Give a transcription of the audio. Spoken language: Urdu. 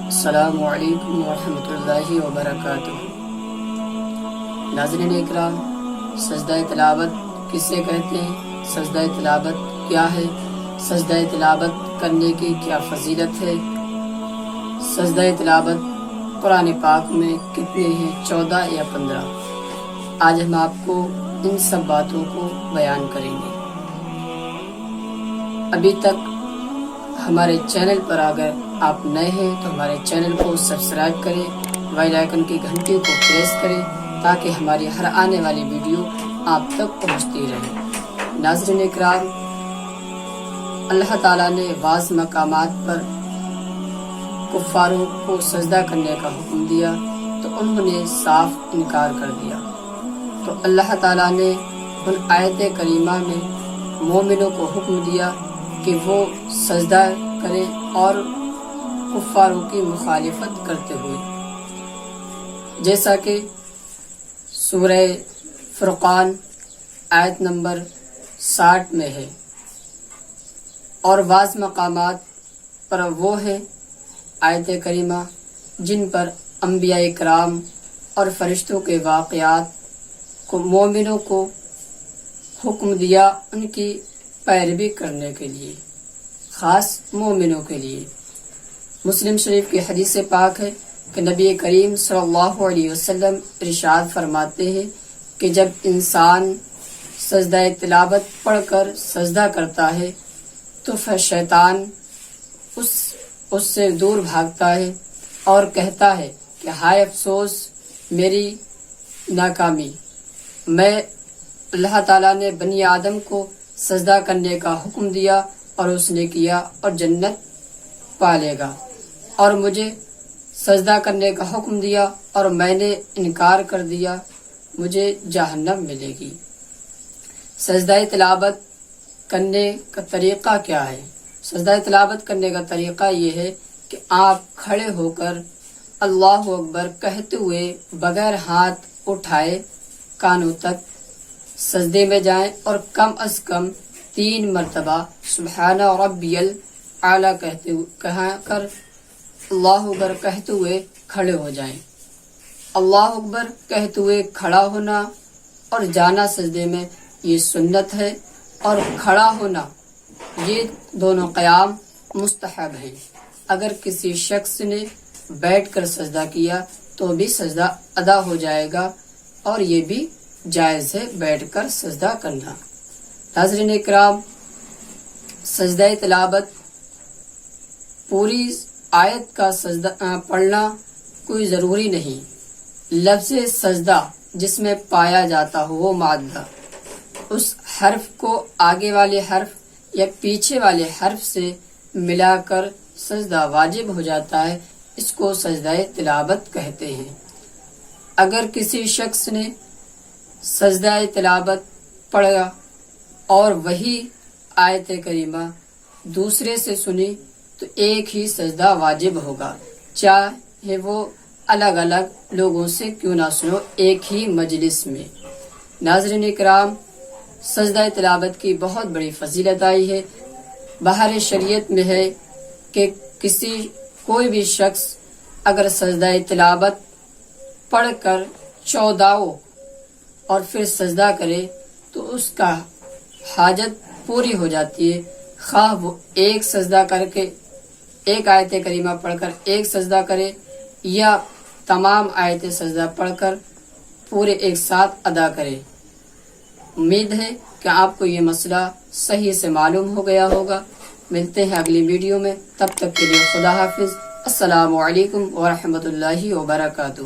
السلام علیکم ورحمۃ اللہ وبرکاتہ۔ ناظرین اکرام، سجدہ تلاوت کسے کہتے ہیں؟ سجدہ تلاوت کیا ہے؟ سجدہ تلاوت کرنے کی کیا فضیلت ہے؟ سجدہ تلاوت قرآن پاک میں کتنے ہیں؟ 14 یا 15؟ آج ہم آپ کو ان سب باتوں کو بیان کریں گے۔ ابھی تک ہمارے چینل پر اگر آپ نئے ہیں تو ہمارے چینل کو سبسکرائب کریں، بیل آئیکن کی گھنٹی کو پریس کریں تاکہ ہماری ہر آنے والی ویڈیو آپ تک پہنچتی رہے۔ ناظرین اکرام، اللہ تعالیٰ نے بعض مقامات پر کفاروں کو سجدہ کرنے کا حکم دیا تو انہوں نے صاف انکار کر دیا، تو اللہ تعالیٰ نے ان آیت کریمہ میں مومنوں کو حکم دیا کہ وہ سجدہ کریں اور کفاروں کی مخالفت کرتے ہوئے، جیسا کہ سورہ فرقان آیت نمبر 60 میں ہے، اور بعض مقامات پر وہ ہے آیت کریمہ جن پر انبیاء کرام اور فرشتوں کے واقعات کو مومنوں کو حکم دیا ان کی پیروی کرنے کے لیے، خاص مومنوں کے لیے۔ مسلم شریف کی حدیث پاک ہے کہ نبی کریم صلی اللہ علیہ وسلم ارشاد فرماتے ہیں کہ جب انسان سجدہ تلاوت پڑھ کر سجدہ کرتا ہے تو پھر شیطان اس سے دور بھاگتا ہے اور کہتا ہے کہ ہائے افسوس میری ناکامی، میں اللہ تعالیٰ نے بنی آدم کو سجدہ کرنے کا حکم دیا اور اس نے کیا اور جنت پالے گا، اور مجھے سجدہ کرنے کا حکم دیا اور میں نے انکار کر دیا، مجھے جہنم ملے گی۔ سجدہ تلاوت کرنے کا طریقہ کیا ہے؟ سجدہ تلاوت کرنے کا طریقہ یہ ہے کہ آپ کھڑے ہو کر اللہ اکبر کہتے ہوئے بغیر ہاتھ اٹھائے کانوں تک سجدے میں جائیں اور کم از کم 3 مرتبہ سبحان ربی الاعلیٰ کہا کر اللہ اکبر کہتے ہوئے کھڑے ہو جائیں۔ اللہ اکبر کہتے ہوئے کھڑا ہونا اور جانا سجدے میں یہ سنت ہے، اور کھڑا ہونا یہ دونوں قیام مستحب ہیں۔ اگر کسی شخص نے بیٹھ کر سجدہ کیا تو بھی سجدہ ادا ہو جائے گا، اور یہ بھی جائز ہے بیٹھ کر سجدہ کرنا۔ ناظرین اکرام، سجدہ تلاوت پوری آیت کا سجدہ پڑھنا کوئی ضروری نہیں۔ لفظ سجدہ جس میں پایا جاتا ہو وہ مادہ، اس حرف کو آگے والے حرف یا پیچھے والے حرف سے ملا کر سجدہ واجب ہو جاتا ہے، اس کو سجدہ تلاوت کہتے ہیں۔ اگر کسی شخص نے سجدہ تلاوت پڑھا اور وہی آیت کریمہ دوسرے سے سنی تو ایک ہی سجدہ واجب ہوگا، چاہے وہ الگ الگ لوگوں سے کیوں نہ سنو، ایک ہی مجلس میں۔ ناظرین اکرام، سجدہ تلاوت کی بہت بڑی فضیلت آئی ہے۔ بہر شریعت میں ہے کہ کوئی بھی شخص اگر سجدہ تلاوت پڑھ کر 14 اور پھر سجدہ کرے تو اس کا حاجت پوری ہو جاتی ہے، خواہ وہ ایک سجدہ کر کے ایک آیت کریمہ پڑھ کر ایک سجدہ کرے یا تمام آیت سجدہ پڑھ کر پورے ایک ساتھ ادا کرے۔ امید ہے کہ آپ کو یہ مسئلہ صحیح سے معلوم ہو گیا ہوگا۔ ملتے ہیں اگلی ویڈیو میں، تب تک کے لیے خدا حافظ۔ السلام علیکم ورحمۃ اللہ وبرکاتہ۔